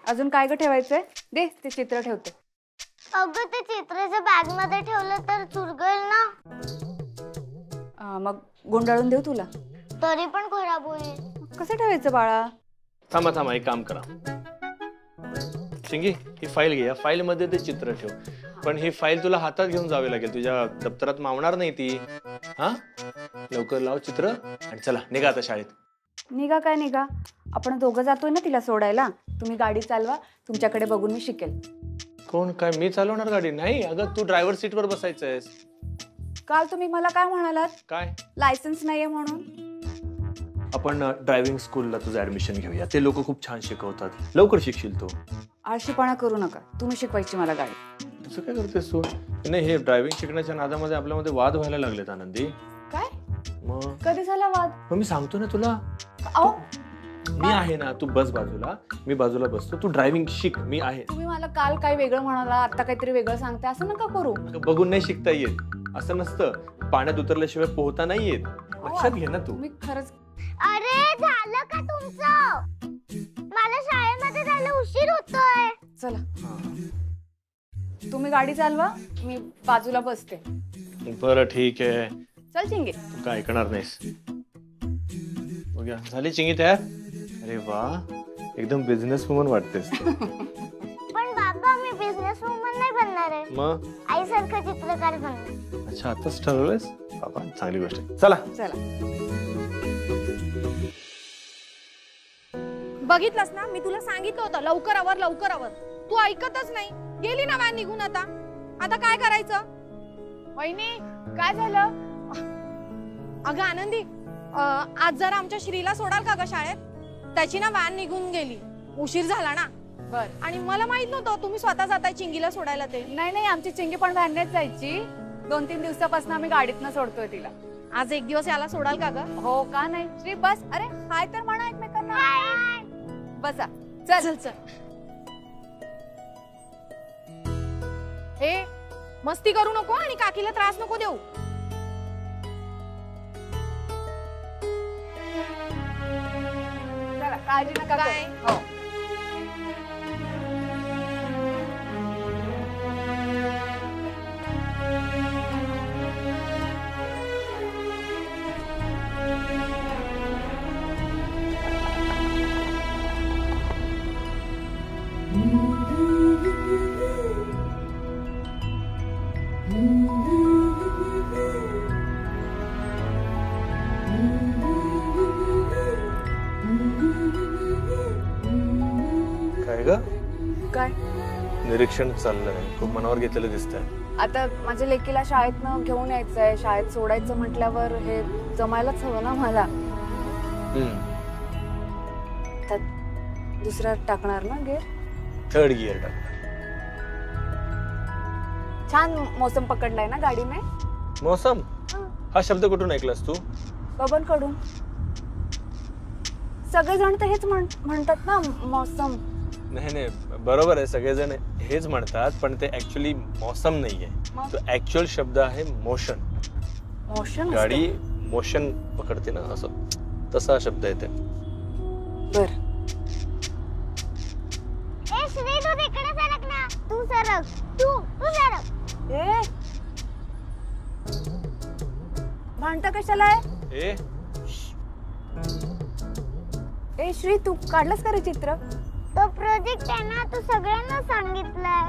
अजून काय ग ठेवायचंय? दे ते चित्र ठेवते. अगं ते चित्राच्या बॅग मध्ये ठेवलं तर चुरगळेल ना. मग गुंडाळून देऊ तुला? तरी पण खराब होईल. कसं ठेवायचं बाळा? थांबा थांबा, एक काम करा चिंगी, ही फाईल घे. या फाईल मध्ये ते चित्र ठेव. पण ही फाईल तुला हातात घेऊन जावी लागेल, तुझ्या दप्तरात मावणार नाही ती. हा, लवकर लाव चित्र आणि चला निघा आता शाळेत. निघा काय निघा? आपण दोघं जातोय ना तिला सोडायला. तुम्ही गाडी चालवा, तुमच्याकडे बघून मी शिकेल. कोण काय? मी चालवणार गाडी? नाही अगं, तू ड्रायव्हर सीट वर बसायचंयस. काल तुम्ही मला काय म्हणालात? काय? लायसन्स नाहीये म्हणून. आपण ड्रायव्हिंग स्कूलला तुझं ऍडमिशन घेऊया. ते लोक खूप छान शिकवतात, लवकर शिकशील तू. आळशीपणा करू नका, तुम्ही शिकवायची मला गाडी. तुझं काय करतेस तू? नाही, हे ड्रायव्हिंग शिकण्याच्या नादामध्ये आपल्यामध्ये वाद व्हायला लागलेत आनंदी. काय? मग कधी झाला वाद? मग मी सांगतो ना तुला. अहो, मी आहे ना, तू बस बाजूला, मी बाजूला बसतो. तू ड्रायव्हिंग शिक, मी आहे. तुम्ही मला काल काय वेगळं म्हणाला, आता काहीतरी वेगळं सांगते. असं नका करू. बघून नाही शिकता येत, असं नसतं. पाण्यात उतरल्याशिवाय पोहता नाही येत. लक्षात घे ना तू. मी खरंच. अरे झालं का तुमचं? मला शाळेमध्ये जायला उशीर होतोय. चला, तुम्ही गाडी चालवा, मी बाजूला बसते. बरं ठीक आहे. चल चिंगे. तू काय ऐकणार नाहीस. बघूया, झाली चिंगी तयार? अरे वा, एकदम बिझनेस वुमन वाटतेस. पण बाबा, मी बिझनेस वुमन नाही बनणार आहे. मग आईसारखं चित्रकार बनणार. अच्छा, आताच ठरवलंयस? बाबा, चांगली गोष्ट आहे. चला चला. बघितलंस ना, मी तुला सांगितलं होतं लवकर आवर लवकर आवर. तू ऐकतच नाही. गेली ना व्हॅन निघून. आता काय करायचं? वहिनी, काय झालं? अगं आनंदी, आज जरा आमच्या श्रीला सोडाल का ग शाळेत? त्याची ना व्हॅन निघून गेली, उशीर झाला ना. बर. आणि मला माहित नव्हतं तुम्ही स्वतः जाताय चिंगीला सोडायला ते. नाही, आमची चिंगी पण व्हॅननेच जायची. 2-3 दिवसापासून आम्ही गाडीतनं सोडतोय तिला. आज एक दिवस याला सोडाल का ग? हो, का नाही? श्री बस. अरे हाय तर म्हणा एकमेकांना. बसा. चल. हे मस्ती करू नको आणि काकीला त्रास नको देऊ. चला, काळजी नका काय? करू. हो. काय ग? काय? निरीक्षण चाललंय, खूप मनावर घेतलेलं दिसतंय. आता माझ्या लेकीला शाळेतनं घेऊन यायचंय. शाळेत सोडायचं म्हटल्यावर हे जमायलाच हवं ना मला. तर दुसरा टाकणार ना गेअर? थर्ड गिअर टाक. छान मौसम पकडलाय ना गाडीने. मौसम हा शब्द कुठून ऐकलास तू? बबन कडून. सगळेजण तर हेच म्हणतात ना, मौसम. नाही, बरोबर आहे, सगळेजण हेच म्हणतात, पण ते ऍक्च्युअली मौसम नाहीये. तो ऍक्च्युअल शब्द आहे मोशन. मोशन? गाडी मोशन पकडते ना, असं तसा शब्द आहे ते. बर. ए श्री, तू तिकडे सरक ना. तू सरक. तू सरक. ए, भांडता कशाला आहे? ए श्री, तू काढलंस का रे चित्र? तो प्रोजेक्ट आहे ना, तू सगळ्यांना सांगितलंय.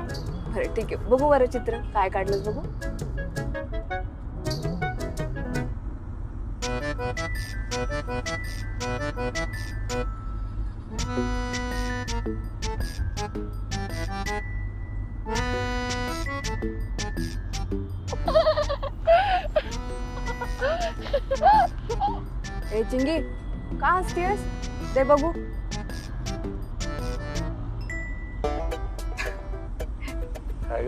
बरं ठीक आहे, बघू बरं चित्र काय काढलंस बघू. ए चिंगी, का हसतेस? ते बघू.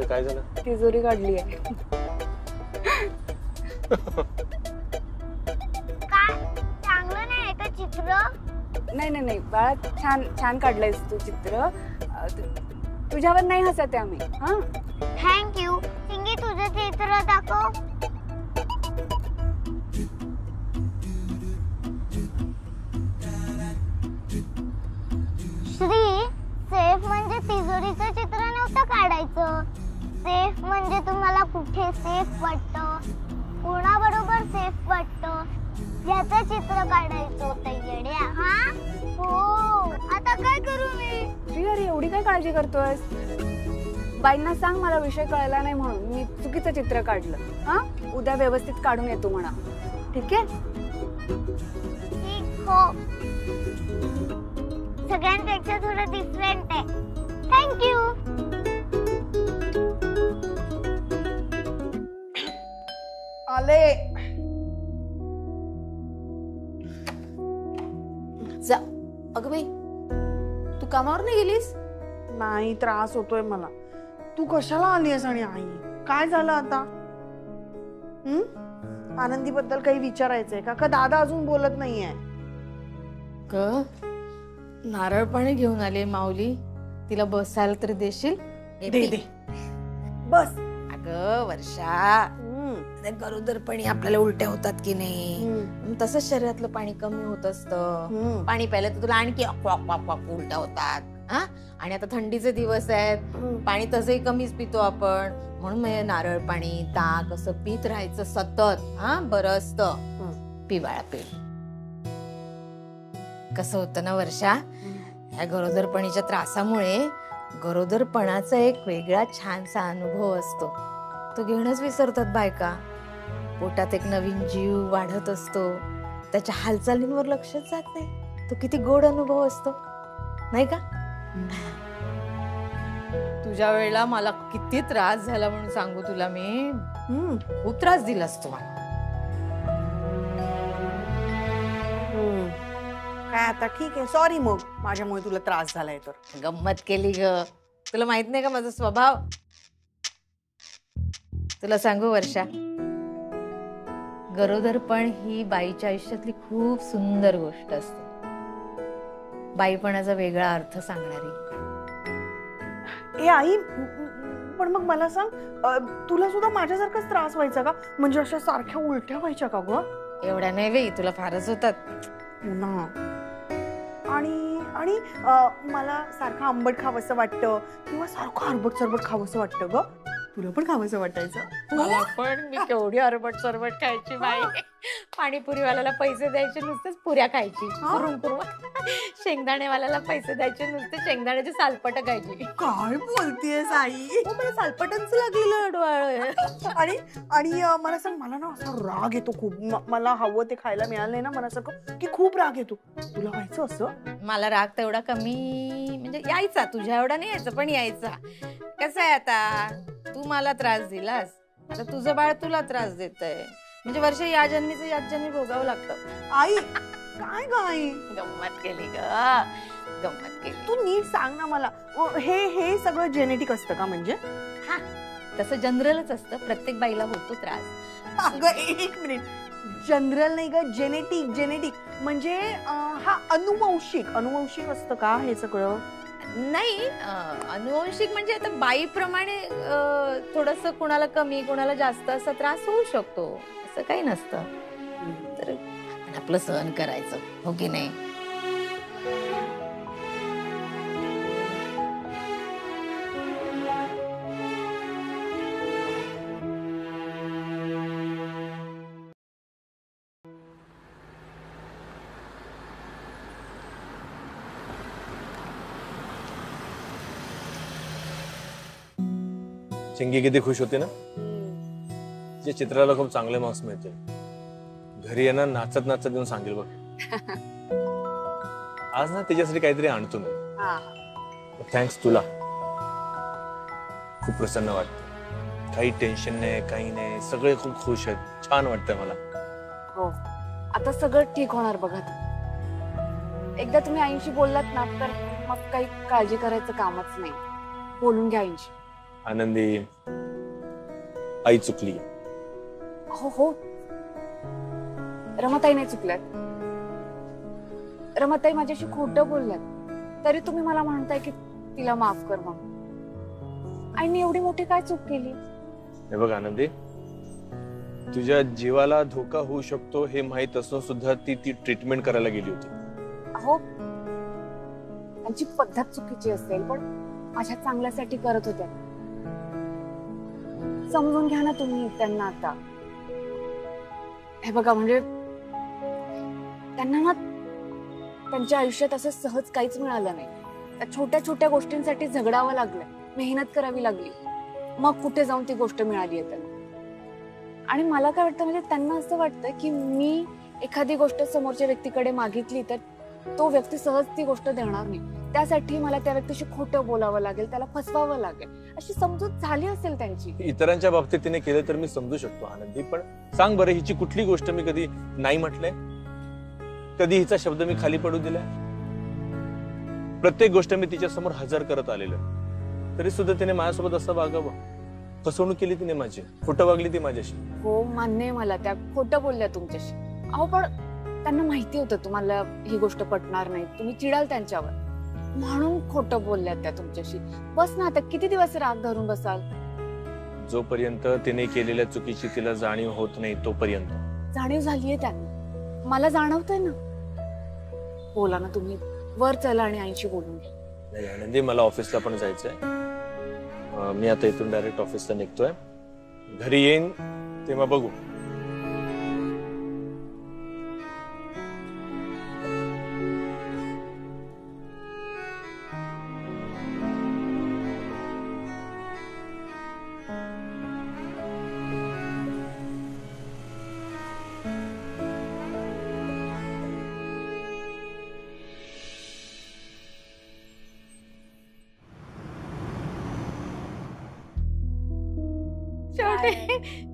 काय झालं? तिजोरी काढली आहे. काय चांगलं नाही का चित्र? नाही बाळा, छान काढलंयस तू चित्र. तुझ्यावर नाही हसत आम्ही. हा, थँक्यू. चिंगी, तुझं चित्र दाखव. श्री, सेफ म्हणजे कुठं काढायचं? सेफ म्हणजे तुम्हाला कुठे सेफ वाटतं, कोणाबरोबर सेफ वाटतं, याचं चित्र काढायचं होतं येड्या. हा हो, आता काय करू मी? श्री, अरे एवढी काय काळजी करतोयस? बाईंना सांग मला विषय कळला नाही म्हणून मी चुकीचं चित्र काढलं. हा, उद्या व्यवस्थित काढून येतो म्हणा. ठीक आहे? ठीक हो. सगळ्यांपेक्षा थोडं डिफरंट आहे. थँक्यू. आले. जा. अगं बाई, तू कामावर नाही गेलीस? नाही, त्रास होतोय मला. तू कशाला आलीयस? आणि आई काय झालं आता? आनंदी बद्दल काही विचारायचंय का? का दादा अजून बोलत नाहीये? ग नारळ पाणी घेऊन आले माऊली, तिला बसायला तरी देशील? दे दे. बस. अगं वर्षा, गरोदरपणी आपल्याला उलट्या होतात की नाही, तसंच शरीरातलं पाणी कमी होत असतं. पाणी प्यायलं तर तुला आणखी उलट्या होतात. हा, आणि आता थंडीचे दिवस आहेत, पाणी तसंही कमीच पितो आपण, म्हणून म्हणजे नारळ पाणी, ताक असं पीत राहायचं सतत. हा, बरं असतं. पी बाळा, पी. कसं होतं ना वर्षा, ह्या गरोदरपणीच्या त्रासामुळे गरोदरपणाचा एक वेगळा छानसा अनुभव असतो, तो घेणंच विसरतात बायका. पोटात एक नवीन जीव वाढत असतो, त्याच्या हालचालींवर लक्षच जात नाही. तो किती गोड अनुभव असतो, नाही का? तुझ्या वेळेला मला किती त्रास झाला म्हणून सांगू तुला मी. खूप त्रास दिलास तू मला. काय आता? ठीक आहे, सॉरी. मग माझ्यामुळे तुला त्रास झालाय तर. गंमत केली ग. तुला माहित नाही का माझा स्वभाव? तुला सांगू वर्षा, गरोदरपण ही बाईच्या आयुष्यातली खूप सुंदर गोष्ट असते. बाईपणाचा वेगळा अर्थ सांगणारी. ए आई, पण मग मला सांग, तुला सुद्धा माझ्यासारखाच त्रास व्हायचा का? म्हणजे अशा सारख्या उलट्या व्हायच्या का ग? एवढ्या नाही बाई, तुला फारच होतात. पुन्हा आणि आणि मला सारखं आंबट खावंसं वाटतं किंवा सारखं आरबट सरबट खावंसं वाटतं ग. तुला पण खावंसं वाटायचं? मला पण. मी केवढी अरबट सरबट खायची बाई. पाणीपुरीवाल्याला पैसे द्यायचे, नुसतेच पुऱ्या खायची. शेंगदाणेवाल्याला पैसे द्यायचे, नुसते शेंगदाण्याचे सालपट खायची. काय बोलतेस आई? मला सालपटांच लागलेलं डोळे. आणि आणि मला सांग, मला ना असा राग येतो खूप. मला हवं ते खायला मिळालं नाही ना, मला असं की खूप राग येतो. तुला व्हायचं असं? मला राग तेवढा कमी म्हणजे यायचा, तुझ्या एवढा नाही यायचा, पण यायचा. कसं आहे, आता तू मला त्रास दिलास, आता तुझं बाळ तुला त्रास देतंय, म्हणजे वर्ष या जन्मीचं याच जन्मी भोगावं लागतं. आई काय ग आई? गंमत केली ग, गंमत केली. तू नीट सांग ना मला, हे सगळं जेनेटिक असतं का? म्हणजे हा, तसं जनरलच असतं, प्रत्येक बाईला होतो त्रास. अगं एक मिनिट, जनरल नाही ग, जेनेटिक म्हणजे हा अनुवंशिक असतं का हे सगळं? नाही, अनुवंशिक म्हणजे आता बाईप्रमाणे थोडस कुणाला कमी कुणाला जास्त असा त्रास होऊ शकतो, असं काही नसतं. तर आपलं सहन करायचं, हो की नाही? चिंगी किती खुश होती ना, जे चित्राला खूप चांगले मार्क्स मिळतील. घरी येणार नाचत नाचत येऊन सांगेल बघ, आज ना त्याच्यासाठी काहीतरी आणतो मी. थँक्स तुला, खूप प्रसन्न वाटतं. काही टेन्शन नाही, काही नाही, सगळे खूप खुश आहेत. छान वाटतंय मला. हो, आता सगळं ठीक होणार बघा. एकदा तुम्ही आईंशी बोललात ना, तर मग काही काळजी करायचं कामच नाही. बोलून घ्या आईंशी. आनंदी, आई चुकली. हो हो, रमाताई नाही चुकल्यात. रमाताई माझ्याशी खोटं बोलल्यात, तरी तुम्ही मला म्हणताय की तिला माफ कर. मग आईने एवढी मोठी काय चूक केली? हे बघ आनंदी, तुझ्या जीवाला धोका होऊ शकतो हे माहित असून सुद्धा ती ट्रीटमेंट करायला गेली होती. हो, त्यांची पद्धत चुकीची असेल, पण माझ्या चांगल्यासाठी करत होत्या. समजून घ्या ना तुम्ही त्यांना आता. हे बघा म्हणजे त्यांना ना त्यांच्या आयुष्यात असं सहज काहीच मिळालं नाही. त्या छोट्या छोट्या गोष्टींसाठी झगडावं लागलं, मेहनत करावी लागली, मग कुठे जाऊन ती गोष्ट मिळाली आहे त्यांना. आणि मला काय वाटतं म्हणजे त्यांना असं वाटतं की मी एखादी गोष्ट समोरच्या व्यक्तीकडे मागितली तर तो व्यक्ती सहज ती गोष्ट देणार नाही, त्यासाठी मला त्या व्यक्तीशी खोटं बोलावं लागेल, त्याला फसवावं लागेल, अशी समजूत झाली असेल त्यांची. इतरांच्या बाबतीत तिने केलं तर मी समजू शकतो आनंदी, पण सांग बरं हिची कुठली गोष्ट मी कधी नाही म्हटलंय? कधी हिचा शब्द मी खाली पडू दिलाय? प्रत्येक गोष्ट मी तिच्या समोर हजर करत आलेलो, तरी सुद्धा तिने माझ्यासोबत असं वागावं? फसवणूक केली तिने माझी, खोटं वागली ती माझ्याशी. हो मान्य आहे मला, त्या खोटं बोलल्या तुमच्याशी. अहो पण त्यांना माहिती होतं तुम्हाला ही गोष्ट पटणार नाही, तुम्ही चिडाल त्यांच्यावर, म्हणून खोटं बोलल्या त्या तुमच्याशी. बस ना आता, किती दिवस राग धरून बसाल? जोपर्यंत तिने केलेल्या चुकीची तिला जाणीव होत नाही तोपर्यंत. जाणीव झालीये त्यांना, मला जाणवतंय ना. बोला ना तुम्ही, वर चला आणि आईशी बोलून घ्या. नाही आनंदी, मला ऑफिसला पण जायचंय. मी आता इथून डायरेक्ट ऑफिसला निघतोय. घरी येईन तेव्हा बघू.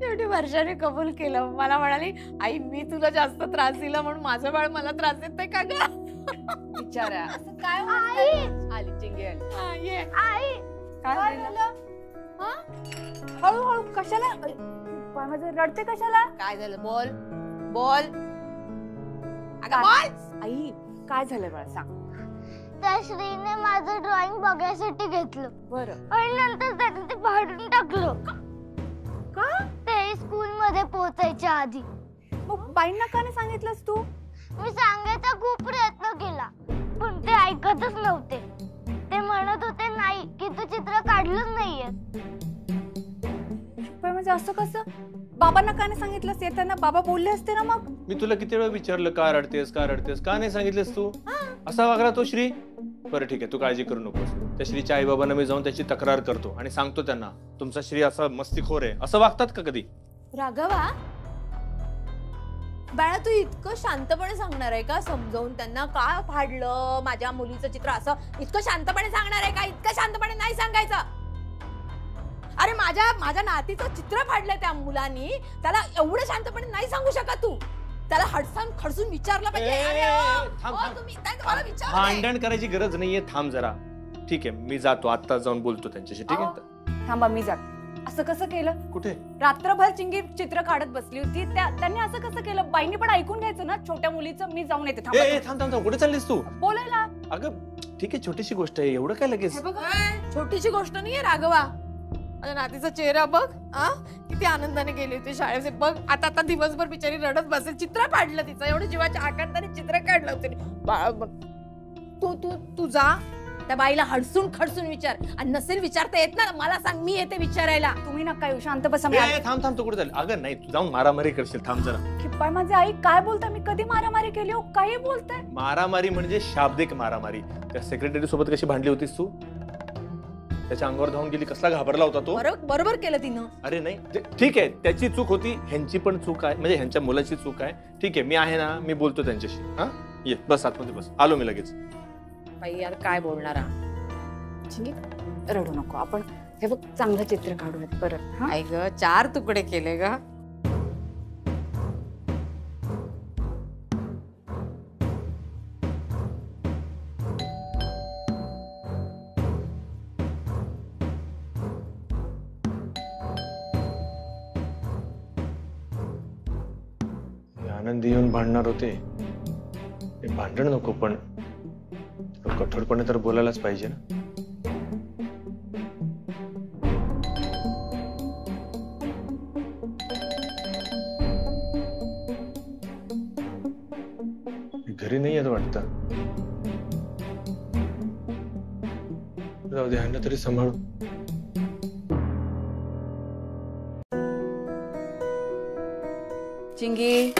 शेवटी वर्षाने कबूल केलं. मला म्हणाली, आई मी तुला जास्त त्रास दिला म्हणून माझं बाळ मला त्रास देतंय का ग? विचारा असं काय आई आली चिंगी आली. हा, ये. आई काय झालं? हळूहळू कशाला माझं रडते कशाला? काय झालं? बोल बोल अगं बोल. आई काय झालं बाळा सांग. त्या श्रीने माझं ड्रॉइंग बघायसाठी घेतलं बरं. आणि नंतर त्याने ते फाडून टाकलं. का? ते स्कूल मध्ये पोहोचायच्या आधी. मग बाईंना का नाही सांगितलंस तू? मी सांगायचा खूप प्रयत्न केला पण ते ऐकतच नव्हते. ते म्हणत होते नाही की तू चित्र काढलंच नाहीये. पण म्हणजे असं कसं? बाबांना का नाही सांगितलंस? येताना बाबा बोलले असते ना. मग मी तुला किती वेळा विचारलं का रडतेस का रडतेस, का नाही सांगितलेस तू? असा वागला तो श्री. बरं ठीक आहे, तू काळजी करू नकोस. त्या श्रीच्या आई बाबांना मी जाऊन त्याची तक्रार करतो आणि सांगतो त्यांना तुमचा श्री असा मस्तीखोर आहे. असं वागतात का कधी? राघवा, बाळा तू इतकं शांतपणे सांगणार आहे का समजावून त्यांना का फाडलं माझ्या मुलीचं चित्र? असं इतकं शांतपणे सांगणार आहे का? इतकं शांतपणे नाही सांगायचं. अरे माझ्या नातीचं चित्र फाडलंय त्या मुलांनी, त्याला एवढं शांतपणे नाही सांगू शकत तू. त्याला हडसून खडसून विचारलं पाहिजे. अरे थांब, थांब. तुम्ही तुम्हाला विचारलंय. भांडण करायची गरज नाहीये, थांब जरा. ठीक आहे, मी जातो आता, जाऊन बोलतो त्यांच्याशी. ठीक आहे? थांबा मी जाते. असं कसं केलं? कुठे? रात्रभर चिंगी चित्र काढत बसली होती, त्यांनी असं कसं केलं? बाईंनी पण ऐकून घ्यायचं ना छोट्या मुलीचं. मी जाऊन येते. थांबा. थांब थांब थांब, कुठे चाललीस तू? बोलायला. अगं ठीक आहे, छोटीशी गोष्ट आहे, एवढं काय लगेच? छोटीशी गोष्ट नाहीये राघवा. माझ्या नातीचा चेहरा बघ, किती आनंदाने गेली होती शाळेत. बघ आता दिवसभर बिचारी रडत बसेल. चित्र काढलं तिचं, एवढं जीवाच्या आकांताने चित्र काढलं होतं. तू जा त्या बाईला हडसून खडसून विचार. आणि नसेल विचारता येत ना मला सांग, मी येते विचारायला. तुम्ही नका येऊ, शांत बसा. थांब थांब, तू कुठे चालली? अगं नाही, तू जाऊन मारामारी करशील. थांब जरा. किप्पाय माझी आई, काय बोलताय? मी कधी मारामारी केली हो? काही बोलताय? मारामारी म्हणजे शाब्दिक मारामारी. त्या सेक्रेटरी सोबत कशी भांडली होतीस तू? त्याच्या अंगावर धावून गेली, कसला घाबरला होता तो. बरोबर केलं तिनं. अरे नाही ठीक आहे, त्याची चूक होती, ह्यांची पण चूक आहे, म्हणजे ह्यांच्या मुलाची चूक आहे. ठीक आहे, मी आहे ना, मी बोलतो त्यांच्याशी. हा ये, बस आतमध्ये बस, आलो मी लगेच. बाई यार काय बोलणार. रडू नको, आपण हे बघ चांगलं चित्र काढूयात परत. आई ग 4 तुकडे केले ग. आनंदी येऊन भांडणार होते, ते भांडण नको, पण कठोरपणे तर बोलायलाच पाहिजे ना. घरी नाही येत वाटतं. जाऊ दे, ह्यांना तरी सांभाळू. चिंगी,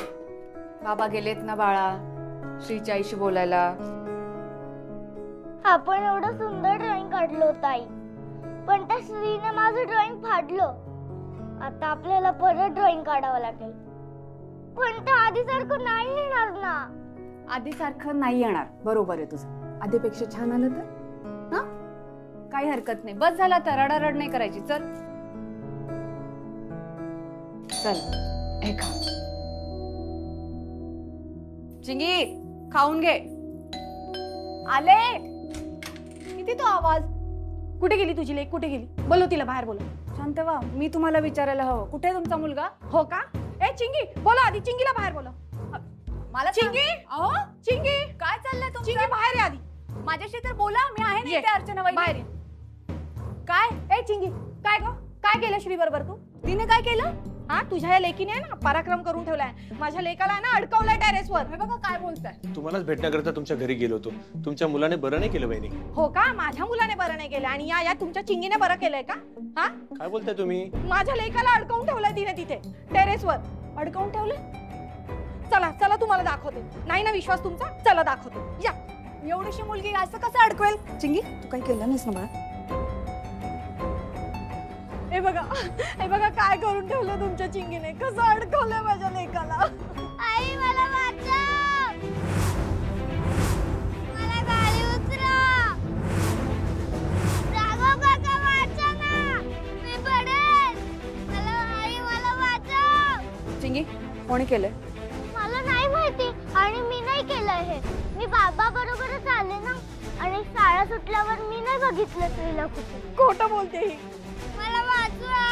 बाबा गेलेत ना बाळा श्रीच्या आईशी बोलायला. आपण एवढं सुंदर ड्रॉइंग काढलो ताई, पण त्या श्रीने माझं ड्रॉइंग फाडलं. आता आपल्याला परत ड्रॉइंग काढावं लागेल. पण त्या आधीसारखं नाही येणार ना. आधीसारखं नाही येणार, बरोबर आहे तुझं. आधीपेक्षा छान आलं तर हा, काही हरकत नाही. बस झाला तर रडारड नाही करायची. चल चल, हे खा. चिंगी, खाऊन घे. आले. किती तो आवाज. कुठे गेली तुझी लेक, कुठे गेली? बोलव तिला बाहेर, बोलव. शांत व्हा, मी तुम्हाला विचारायला हवं, कुठे आहे तुमचा मुलगा? हो का? ए चिंगी, बोलव आधी, चिंगीला बाहेर बोलव. मला चिंगी, अहो चिंगी, काय चाललंय तुमचं? चिंगी बाहेर ये आधी. माझ्याशी तर बोला, मी आहे ना ये. इथे. अर्चना वहिनी बाहेर ये. काय? ए चिंगी, काय ग, काय केलं श्री बरोबर तू? तिने काय केलं? हा, तुझ्या या लेकीने ना पराक्रम करून ठेवलाय. माझ्या लेकाला ना अडकवलाय टेरेसवर. हे बघा काय बोलताय. तुम्हालाच भेटण्याकरता तुमच्या घरी गेलो होतो. तुमच्या मुलाने बरं नाही केलं बहिणी. हो का? माझ्या मुलाने बरं नाही केलं आणि या तुमच्या चिंगीने बरं केलंय का? हा, काय बोलताय तुम्ही? माझ्या लेकाला अडकवून ठेवलंय तिने तिथे टेरेसवर. अडकवून ठेवलं? चला चला, तुम्हाला दाखवते. नाही ना विश्वास तुमचा? चला दाखवते, या. एवढीशी मुलगी असं कसं अडकवेल? चिंगी, तू काही केलं नाहीस ना बाळा? हे बघा काय करून ठेवलं तुमच्या चिंगीने. कसं अडकवलंय माझ्या लेकाला. आई मला वाचव. मला खाली उतरव. राघव काका वाचव ना. मी पडेल. मला वाचव. चिंगी, कोणी केलंय? मला नाही माहिती आणि मी नाही केलं हे. मी बाबा बरोबरच आले ना आणि शाळा सुटल्यावर मी नाही बघितलं श्रीला कुठे. खोटं बोलते ही. मला वाचवा.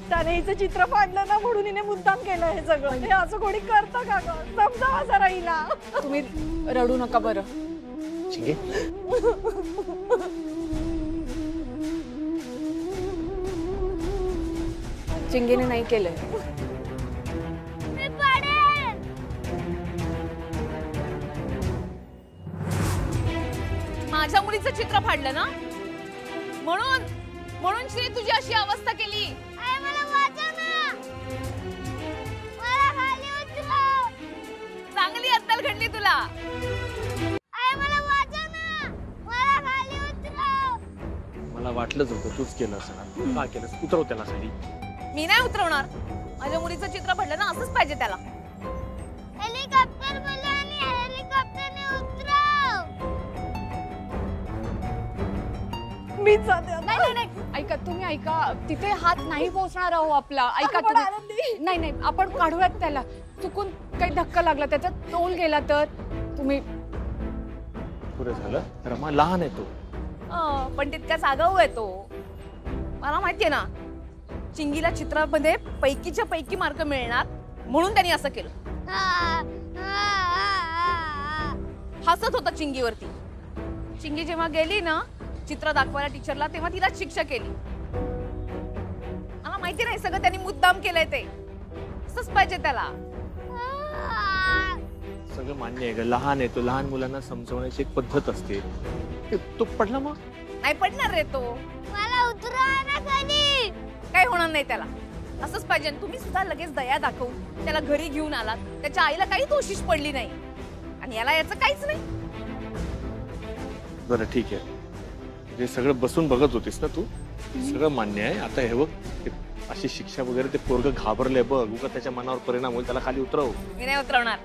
त्याने हिचं चित्र फाडलं ना म्हणून हिने मुद्दाम केलं हे सगळं. हे असं कोणी करतं का ग? समजावा जरा हिला. तुम्ही रडू नका बरं. चिंगी, चिंगीने नाही केलंय. मी पडेल. माझ्या मुलीचं चित्र फाडलं ना, म्हणून श्री तुझी अशी अवस्था केली. आई मला वाचव ना. मला खाली उतरव. चांगली अद्दल घडली तुला. आई मला वाचव ना. मला खाली उतरव. मला वाटलंच होतं तूच केलं असं. का केलं? उतरव त्याला खाली. मी नाही उतरवणार. माझ्या मुलीचं चित्र फाडलं ना, असंच पाहिजे त्याला. हेलिकॉप्टर बोलव आणि हेलिकॉप्टरने उतरव. मी जाते आता. नाही नाही नाही, ऐका, तुम्ही ऐका. तिथे हात नाही पोहोचणार आहो आपला. ऐका पण तुम्ही. आनंदी. नाही नाही, आपण काढूयात त्याला. चुकून काही धक्का लागला, त्याचा तोल गेला तर तुम्ही. पुरे झालं. रमा लहान आहे तो. पण तितकाच आगाऊ आहे तो. मला माहितीये ना, चिंगीला चित्रामध्ये पैकीच्या पैकी मार्क मिळणार म्हणून त्यांनी असं केलं. हसत होता चिंगीवरती. चिंगी जेव्हा गेली ना चित्र दाखवायला टीचरला, तेव्हा तिला शिक्षा केली. मला माहिती नाही, सगळं त्यांनी मुद्दाम केलंय ते. असंच पाहिजे त्याला. सगळं मान्य आहे ग, लहान आहे तो. लहान मुलांना समजवण्याची एक पद्धत असते. तो पडला मग नाही पडणार रे तो. मला उतरवा ना खाली. काही होणार नाही त्याला. असंच पाहिजे. तुम्ही सुद्धा लगेच दया दाखवून त्याला घरी घेऊन आलात. त्याच्या आईला काही दोषीच पडली नाही आणि याला याचं काहीच नाही. बरं ठीक आहे. हे सगळं बसून बघत होतीस ना तू? सगळं मान्य आहे. आता हे बघ, अशी शिक्षा वगैरे ते पोरग घाबरले बघ. उगा त्याच्या मनावर परिणाम होईल. त्याला खाली उतरव. मी नाही उतरवणार.